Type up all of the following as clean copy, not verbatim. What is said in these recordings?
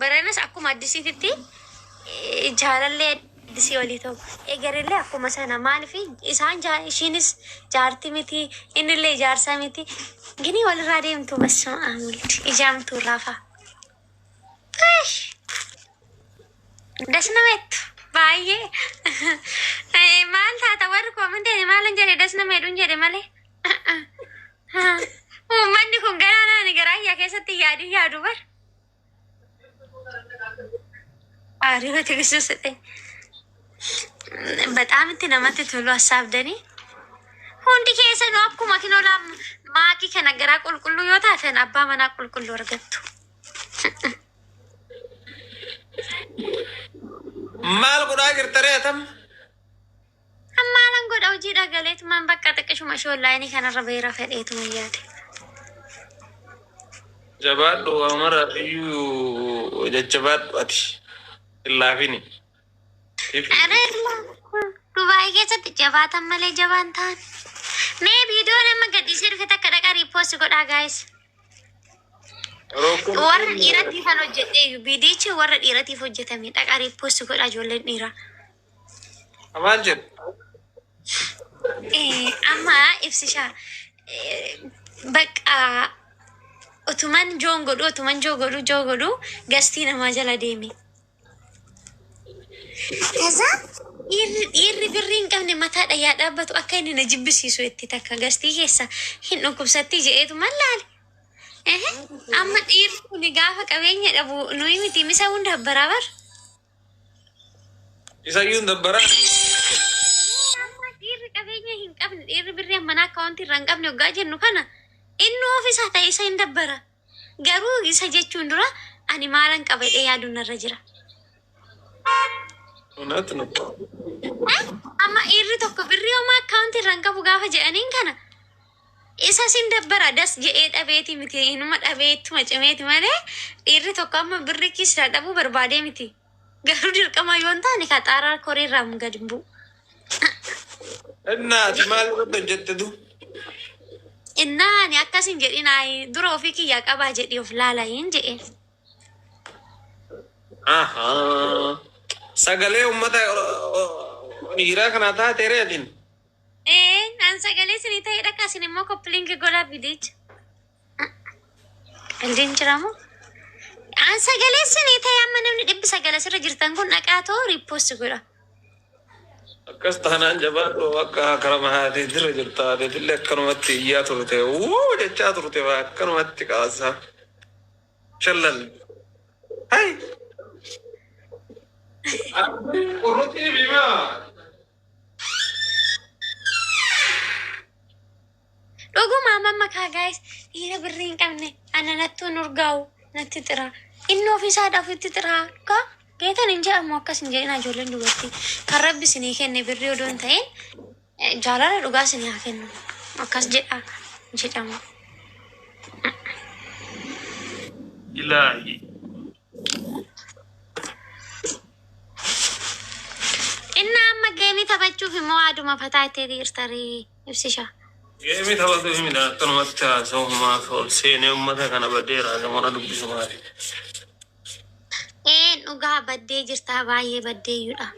Baranas aku maddisiititti jaalallee disii olii ta'u eegarellee akkuma sana maaliif isaan ishiinis jaarti miti innillee jaarsaa miti gini walirraa deemtu basma amulti ijaamtu raafa dasnamettu baay'ee maal taata warri koomantee maalan jedhe dasnameedhuun jedhe malee uummanni kun garaanaan garaayyaa keessatti yaadu bar አሪበት ግስስጤ በጣም እንትነመት ትሉ ሀሳብ ደኒ ሁንዲ ኬሰ ነው አኩ ማኪኖላ ማኪ ከነገራ ቁልቁሉ ዮታተን አባ መና ቁልቁሉ ወርገቱ ማል ጉዳ ግርተረተም አማላን ጎዳው ጂዳ ገሌት ማን በቃ ጥቅሹ መሾላይኒ ከነረበይራ ፈዴቱ ይያደ ጀባዶ አመራ እዩ ጀጀባድ አቲ Illafini. Dubai keessatti jabaatan malee jabaan ta'an. Mee viidiyoo nama gadhiisee dhufe takka dhaqaa riippoostii godhaa gaayis. Warra dhiiratiif kan hojjete viidiyichi warra dhiiratiif hojjetame dhaqaa riippoostii godhaa ijoolleen dhiiraa. Maal jedhu? Amma ibsishaa bakka otuman joo godhu gastii namaa jala deeme. Kaza irri birriin qabne mataadha yaa dhaabbatu akka inni na jibbisiisu itti takka gastii keessa hin dhukkubsatti jedheetu mallaale. Amma dhiirri kun gaafa qabeenya dhabu nuyi miti misa hunda barabar. Isayyuun dabbaraa. Amma dhiirri qabeenya hin qabne dhiirri birrii ammanaa akkaawuntii irraa hin qabne waggaa jennu kana inni ofiisaa ta'e isa hin dabbara. Garuu isa jechuun dura ani maalan qabadhee yaaduun narra jira. Unaat nu. Amma irri tokko birrii homaa akkaawuntii irraa hin qabu gaafa jedhaniin kana isa sin dabbara das jedhee dhabeeti miti inuma dhabeettuma cimeeti malee dhiirri tokko amma birrii kiisirraa dhabuu barbaadee miti garuu dirqama yoo hin taane kaxaaraa koree irraa gad hin bu'u. Innaati maal irratti hojjettetu? Innaani akkasin jedhinaa dura ofii kiyyaa qabaa jedhii of laalayin jedheen. Sagalee ummata dhiiraa kana taate reetin. Naan sagalee sinii ta'ee dhaqaa sin immoo koppilingi godhaa viidiyicha. Qaldiin jiramoo? Aan sagalee sinii ta'ee amma namni dhibbi sagala sirra jirtan kun dhaqaa too riippoostii godha. Akkas taanaan jabaadhu akka karama haatee dirra jirta haateetillee akkanumatti iyyaa turte jechaa turte akkanumatti qaasaa. Shallan. Hai! Qorrootii bimaa. Dhuguma amma kaa gaayis dhiira birrii hin qabne ana nattuu nurgaa'u natti xira. Inni ofiisaadhaaf itti xira kaa geetan hin jedhamu akkas hin jedhina ijoolleen dubartii. Kan rabbi sinii kenne birrii odoo hin ta'in jaalala dhugaa sinii haa kennu. Akkas jedhamu. Ilaahi. Inna amma geemii taphachuuf immoo aduma fataa itti dhiirtarii ibsisha. Geemii taphatuuf midhaan akkanumatti haasa'umaaf ol seenee uummata kana baddeeraa namoota dubbisumaati. Dhugaa baddee jirtaa baay'ee baddeeyyuudha.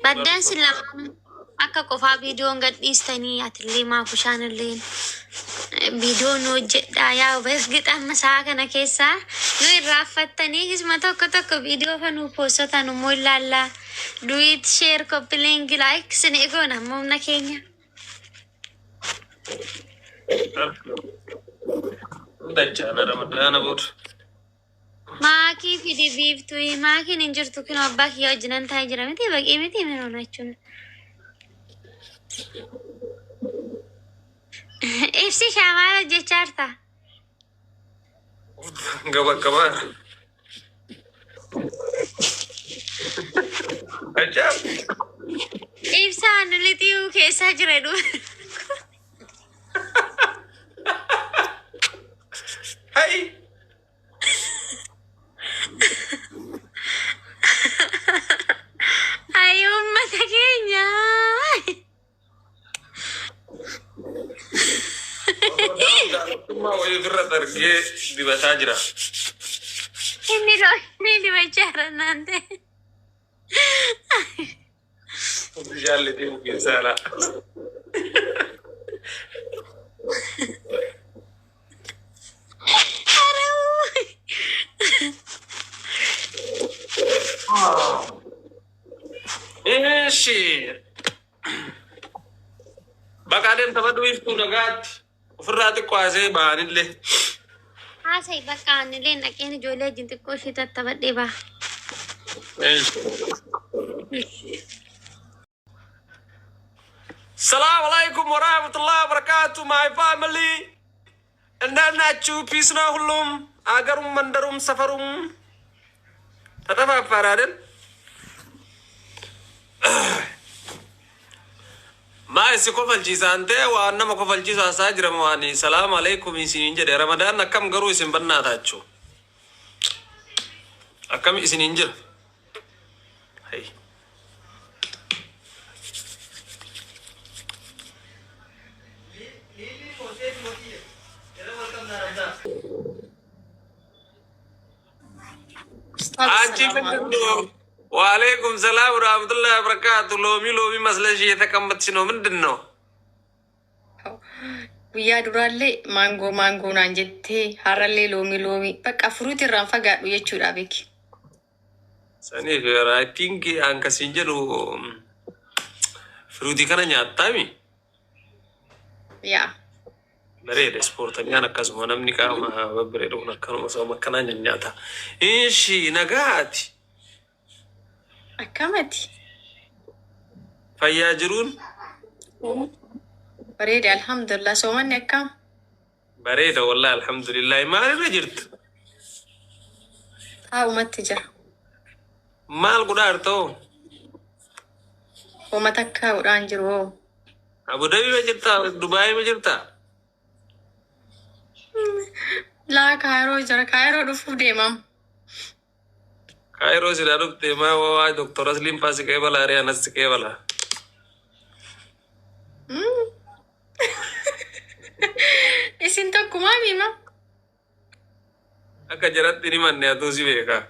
Baddeen sin lamaan akka qofaa viidiyoon gadhiistanii atillee maafushaanilleen viidiyoon hojjedhaa yaa bargita amma saa kana keessaa nu irraaffattanii gisma tokko viidiyoo fanuu poostota nummoo ilaallaa. Do it, share, copy, link, like, sin egoona humna keenya. Dachana Ramadana booda. Maakii fidi biiftuu maakiin hin jirtu kun abbaa kiyya wajjinan taa'ee jira miti baqee miti minoona jechuun. Ibsi shaamaa hojjechaa jirta. Gabaa. Ajaab. Ibsaan lixiyuu keessaa jira dhuun. Hai. Ayo ummata keenya. Cuma wajib berat darge dibaca aja. Ini bicara nanti. Speciality mungkin salah. Sih. Bakal tempat duit tu nagat. Ufrat kuasa bahan ini. Saya bakal ni nak ini jual jintik kosi tetap deba. Assalamualaikum warahmatullahi wabarakatuh, my family. Anda cu peace na hulum, agarum mandarum safarum. Tetap apa Raden? Ma isi kofal jisante wa nama kofal jisa sajra mawani. Assalamualaikum isi ninja de Ramadan nakam garu isin banna tachu. Akam isi ninja. Hai. Anji betul. Waalaikumsalam warahmatullahi wabarakatuh. Lomi masalah takambat sino mendeno. Guyyaa duraallee maangoo naan jettee harallee loomii bakka fruit irraan fagaadhu jechuudha beeki. Sani I think angka sinjelu fruit kana nyaatami. Yaa. Bareeda ispoortanii akkasuma namni qaama babbareedu kun akkanuma osoo akkanaa nyaata. Ishi nagaati. Akkamati. Fayyaa jiruun? Bareeda alhamdulillah soomanni akkam. Bareeda wallahi alhamdulillah. Maalirra jirtu? Taa'umatti jira. Maal godhaartoo? Hooma takkaa godhaan jiru. Abu Dhabi ma jirtaa? Dubaay ma jirtaa? Laa Kaayiroo jira. Kaayiroo dhufuuf deemam. Kaayiroo sidaa dhuftee maa waa Dr. Asliin Faasi qee balaa ree anas qee balaa. Isin tokkumaa miima. Akka jiratti ni manne atuu si beekaa.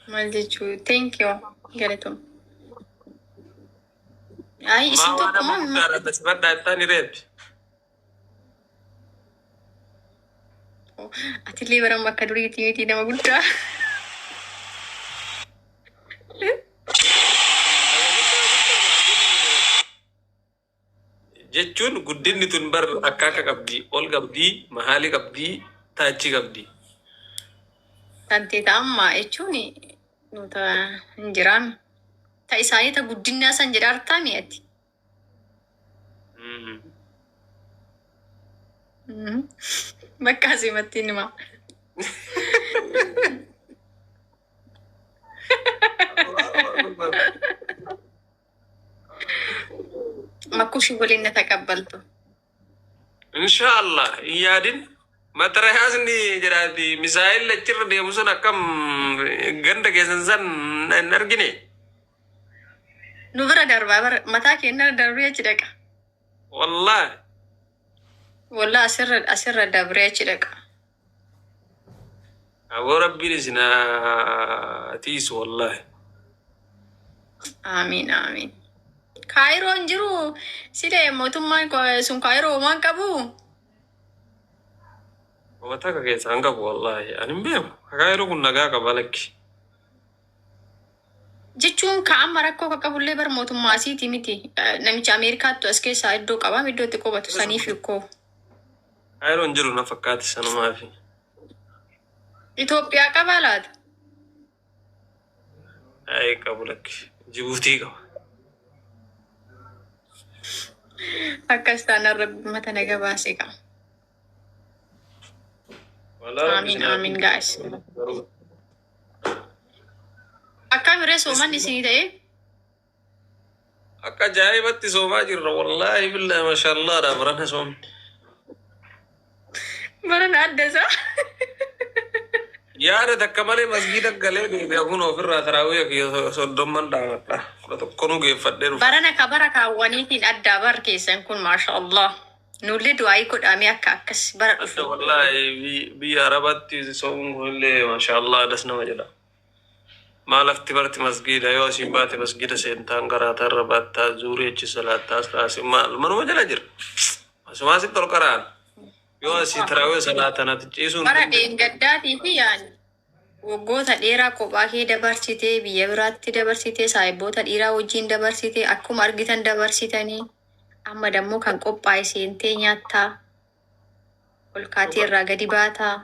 Maal jechuu thank you galatoom. Ay isin tokkumaa miima. Maa waan sifadhaa ittaan ni reebi. Atillee baran bakka duriitii miti nama guddaa. Jechuun guddinni tun bar akka qabdi, ol qabdi, mahaali qabdi, taachi qabdi. Tanteeta ammaa jechuun nuta hin jiraan. Ta isaanii ta guddinaa san jedha artaa mi'atti. Bakka asimatti nima. Makkushi waliin na taqabbaltu. Inshallah yaadin matarayaasni jedhaati misaa'il achirra deemu sun akkam ganda keessan san hin argine. Nu bira darbaa bara mataa keenya darbee achi dhaqa. Wallahi. Wallah asirra darbee achi dhaqa. Aboo rabbiin isin tiisu wallahi. Amiin amiin. Kaayiroon jiru sidee mootummaan sun kaayiroo waan qabu. Mataa ka keessaan qabu wallahi. Ani hin beeku. Kaayiroo kun nagaa qaba lakki. Jechuun ka'amma rakkoo qaqqabullee bar mootummaa asiiti miti. Namicha Ameerikaattu as keessaa iddoo qabam iddootti qubatu saniif hikkoo. Kaayiroon jiru na fakkaati sanumaafi. Itoophiyaa qabaa laata? Ayi qabu lakki. Jibuutii qaba. Akkas taanarra mata naga baasee qaba. Amiin amiin guys. Akkam irree soomanni isinii ta'e? Akka ajaa'ibatti soomaa jirra wallahi billahi mashallah dha barana soomni. Barana adda isaa. Yaada takka malee masgiida galee deebi'a kun ofirraa taraawii soddomman dhaabadha. Kudha tokkonuu geeffadhee dhufa. Barana ka bara kaawwaniitiin addaa bar keessan kun maasha Allah. Nullee du'aayii godhamee akkas bara Adda dhufu. wallahi biyya Arabatti somuun kunillee maashaallah das nama jedha. Maalafti barti masgiida yoo asiin baate masgiida seentaan garaataa irra baattaa zuurii achi salaattaa asxaasi maal manuma jala jira. Asumaasitti ol qaraan yoo asii tiraawee salaatanatti ciisuun Bara dheengaddaatii fi yaani waggoota dheeraa kophaa kee dabarsitee biyya biraatti dabarsitee saahiboota dhiiraa wajjin dabarsitee akkuma argitan dabarsitanii amma dammoo kan qophaa'e seentee nyaattaa ol kaatee irraa gadi baataa.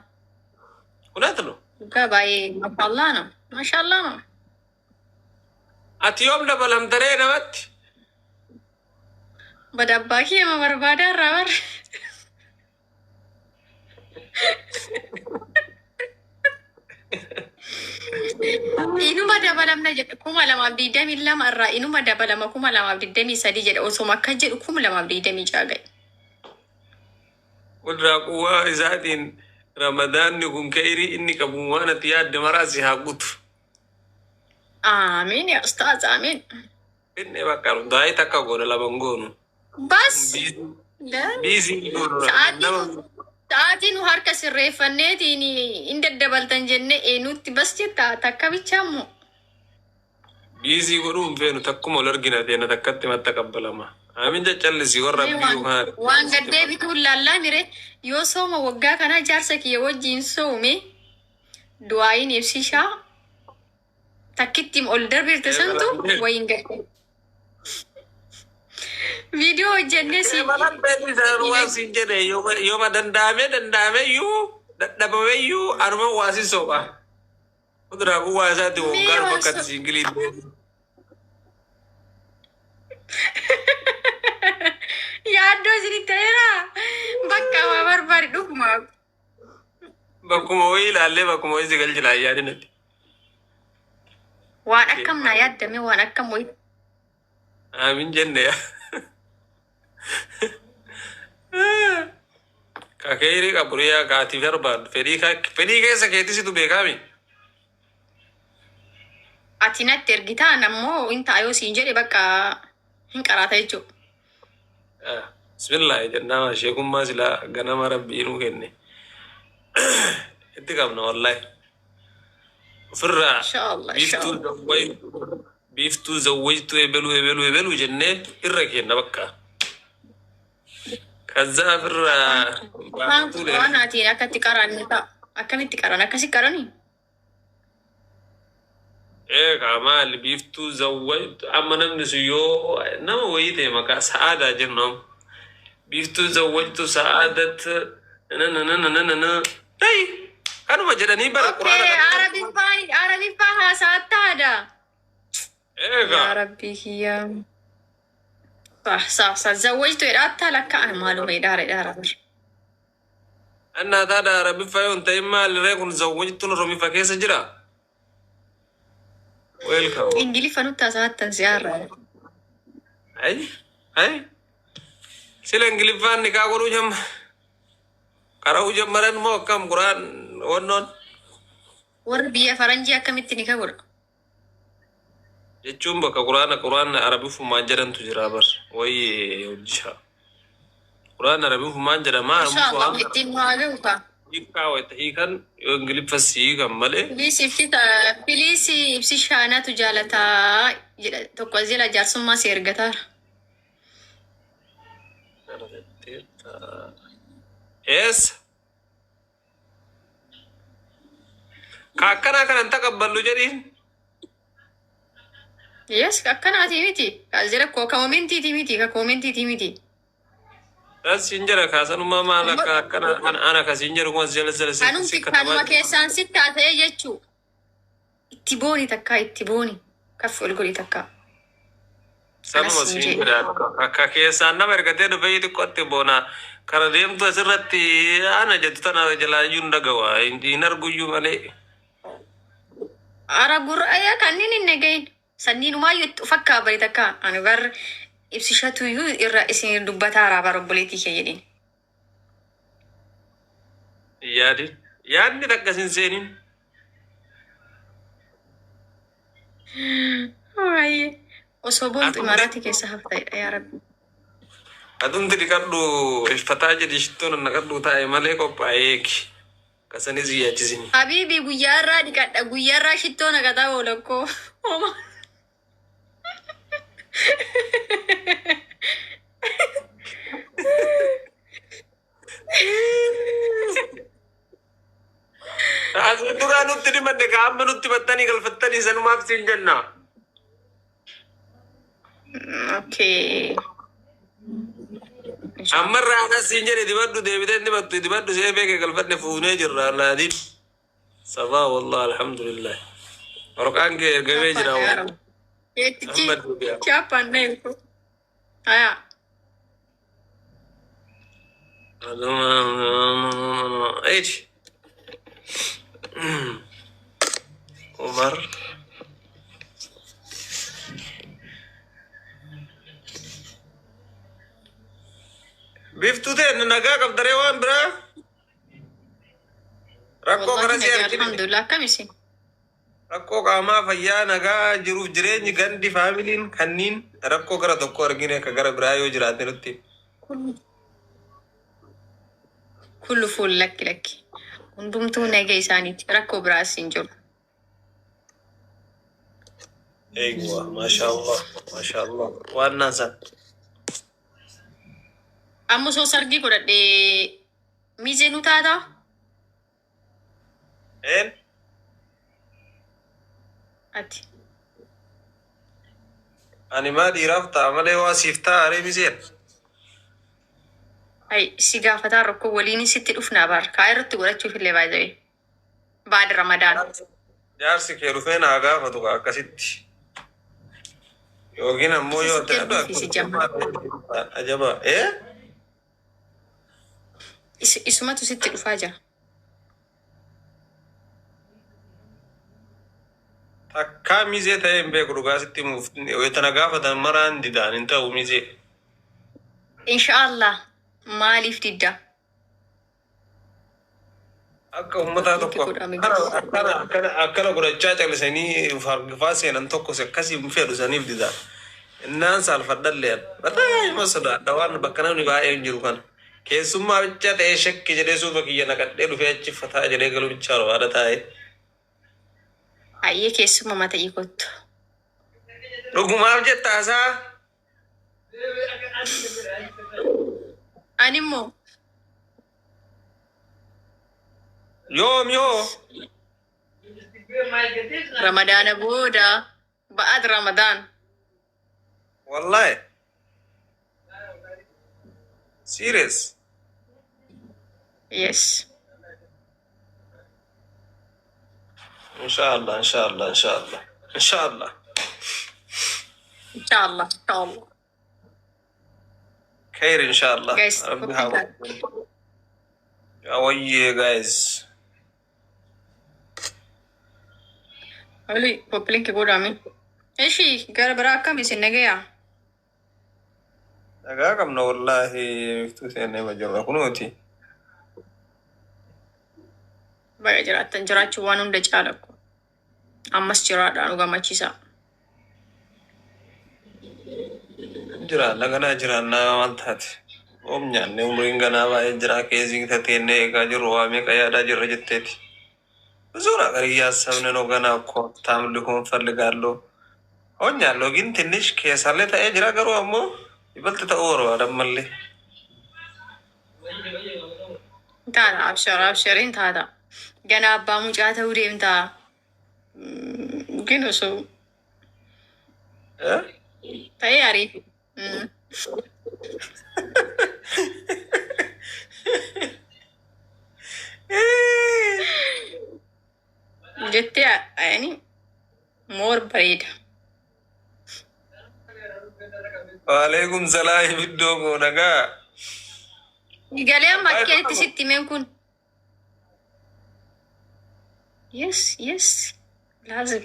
kunaatu no. Dhugaa baay'ee mashaallah nama. Mashaallah nama. Ati yoom dabalamtaree namatti? Badabbaa kee ma barbaadaa irraa barre. Inuma dabalamna jedhe 2022 irraa inuma dabalama 2023 jedhe osoma akka jedhu 2026 ga'e. Kudraa quwwaa isaatiin ramadaanni kun ka'iri inni qabu waan ati yaadde maraasi haa guutu. Amiin yaa ustaaz amiin. Inni bakka daa'ii takka goona laban goonu. Bas Biisii goonu. sa'aatii nu harka sirreeffanneetiin hin daddabaltan jenne eenyutti bas jetta takka bichaammoo. Biisii godhuun feenu takkuma ol argina teena takkatti matta qabbalama. Amin jechallisi warra biyyuu haa. Waan gaddee bituun laallaa mire yoo sooma waggaa kana jaarsa kiyya wajjiin soome du'aayin ibsishaa takkittiin ol darbirte santu wayin gadde. Viidiyoo hojjennee si. Malan beelli isaa waan siin jedhe yooma danda'ameyyuu dadhabameyyuu anuma waasi soba. Kuduraa kun waa isaatti waggaan bakkatti siingilii. Yaaddoo isinitti ta'eera bakka waa barbaade dhuguma. Bakkuma wayii ilaallee bakkuma wayii si galchilaa yaadinatti. Waan akkam naa yaaddame waan akkam wayii. Amin jenne yaa. Kakeeri qaburiyaa kaatiif barbaadu fedhii keessa keettisitu beekaami. Ati natti ergitaan ammoo hin taayoo siin jedhe bakka hin qaraata jechuudha. Bismillah jennaa sheekummaa silaa ganama rabbiinuu kenne. Itti qabna wallahi. Ofirraa Inshallah, biiftuu zawwajtu ebelu jennee irra kenna bakka. Kaza ofirraa Waan aatiin akkatti qaranne ta'a. Akkamitti qaran akkasi qaranii? maal biiftuu zawwajtu amma namni sun yoo nama wayii ta'e maqaa sa'aadaa jennu biiftuu zawwajtu sa'aadat ta'i kanuma jedhanii bara quraana Arabiffaa haasawatta aadaa. Yaa rabbii kiyyaa. Sa zawwajtu jedhaattaa lakkaa'an maaluma idhaara bir. annaa taadha arabiffaa yoo hin ta'in maalirree kun zawwajtuun oromiffaa keessa jira. Welcome. Ingiliffa nutti haasawattan siyaarra. Ay. Sila ingiliffaan nikaa godhuu jamma. Qara'uu jammaran moo akkam quraan wannoon. Warri biyya faranjii akkamitti ni godha? Jechuun bakka quraan arabiffumaan jedhantu jira bar. Wayii hojjisha. Quraan arabiffumaan jedhama. Inshallah ittiin waa ga'u ta'a. Hiikaa wayita hiikan yoo ingiliffas hiikan malee. Filiisi ibsi shaanaatu jaalataa jedha tokko jala jaarsummaa si ergataara. Eessa? Ka akkanaa kanan taqabballu jedhiin. Yes, akkanaatii miti. Kaas jala koomentiitii miti. Ka koomentiitii miti. Das sinjara kaasanummaa maal akka akkana ana ka sinjaru kuma jala Kanumti kanuma keessaan sitti haa ta'e jechuu. Itti booni takkaa itti booni. Kaffi ol godhi takkaa. Sanuma sinjara akka keessaan nama ergatee dhufee xiqqootti boona kara deemtu asirratti ana jettu tana jalaayyuu hin dhagawa hin arguyyuu malee. Ara gurraayaa kanneen hin nagayin. Sanniinumaayyuu itti ufakkaa bari takkaa. Ani bar ibsishatuyyuu irra isin dubbataa raabaa obboleettii kee jedhin. Yaadni takkas hin seenin. Baay'ee osoo boontu imaraatii keessa hafta'edha yaa rabbi. Adumti dikadhu iffataa jedhi shittoon naqadhu taa'e malee qophaa'eeki. Kasanis iyyaachisiin. Habibi guyyaarraa dhiqadha. Guyyaarraa shittoo naqataa oolakkoo. Oma. Asii duraa nutti dhimadde kaa'amma nutti battanii galfattanii sanumaaf siin jenna. Okay. Ammarraa anas siin jedhe dibaddu deebitee dibattu dibaddu see beeke galfanne fuunee jirra naadiin. Sabaa wallah alhamdulillah. Warqaan kee ergamee jira. Siapa nego? Aya. Eechi. Umar. Biftu ta'e nagaa qabdaree waan biraa. Rakkoo kana si arginu. Alhamdulillah kamisi. Rakkoo qaamaa fayyaa nagaa jiruuf jireenyi gandi faamiliin kanniin rakkoo gara tokko argine akka gara biraa yoo jiraate nutti. Kullu fuul lakki lakki. Hundumtuu nagaa isaaniiti. Rakkoo biraas hin jiru. Eegwa, maashaallah, maashaallah. Waan naasan. Amma soo sargii godhadhee miizee nu taata? Een? Ati. Ani maa dhiiraaf ta'a malee waa siif ta'a aree miseen. Ay, si gaafataa rakkoo waliin sitti dhufnaa baar. Kaa irratti godhachuuf illee baay'ee. Baada Ramadaan. Jaarsi kee dhufee naa gaafatu akkasitti. Yookiin ammoo yoo ta'e ajaba. Isumatu sitti dhufaa jira. Takkaa mizee ta'ee hin beeku dhugaa sitti tana gaafatan maraan didaan hin ta'u mizee. Inshaallah maaliif didda? Akka uummataa tokko akkana godhachaa callisanii fargifaa seenan tokkos akkasii fedhu saniif didaa. Innaan saalfadhalleen bataa hima sodaadha waan bakka namni baay'ee hin jiru kana. Keessummaa bicha ta'ee shakki jedhee suufa kiyya naqadhee dhufee achifataa jedhee galuu bichaa barbaada taa'ee. Ayyee keessuma mata hiikottu. Dhugumaaf jettaasaa? Animmoo? Yoo. Ramadaana booda ba'aat Ramadaan. Wallahi. Serious? Yes. Inshallah. Inshallah. Khair inshallah. Guys, how are you guys? Ali, populin ke godami. Eshi, gara bara akkam isin nagaya? Nagaa qabna wallahi miftuu seennee majirra kunuuti. Baga jiraattan jiraachuu waan hunda caalakku. Ammas jiraadhaan dhugamachiisa. Laganaa jiraannaa waan taate. Oom nyaanne umriin ganaa baay'ee jiraa keessi tateennee eegaa jirru waa meeqa yaadaa jirra jetteeti. Zuura qariyyaa sabni no ganaa ko taamli kun falligaallo. On nyaallo gin tinnish keessallee ta'ee jira garuu ammoo ibalti ta'uu barbaadan mallee. Taata abshariin taata. Gana abbaa mucaa ta'uu deemtaa. Gin osoo. Ta'ee ariif. Jettee ayani moor bareeda. Waalaikum salaam iddoo koo nagaa. Galee amma akkeetti sitti himeen kun. Yes. Laazim.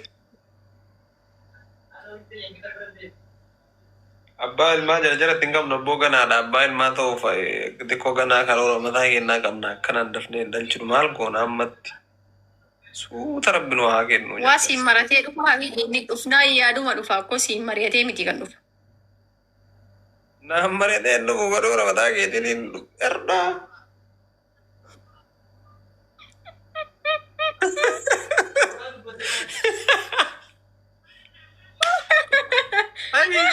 Abbaa ilmaa jara hin qabnu abboo ganaadha. Abbaa ilmaa ta'uuf xiqqoo ganaa karoora mataa kennaa qabna. Akkanaan dafnee dhalchinu maal goona ammatti. Suuta rabbinu haa kennu. Waa siin maratee dhufaa fi inni dhufnaa yaaduma dhufa akkoo siin mari'atee miti kan dhufa. Nammarete nu godora mata keetiin erda. Ani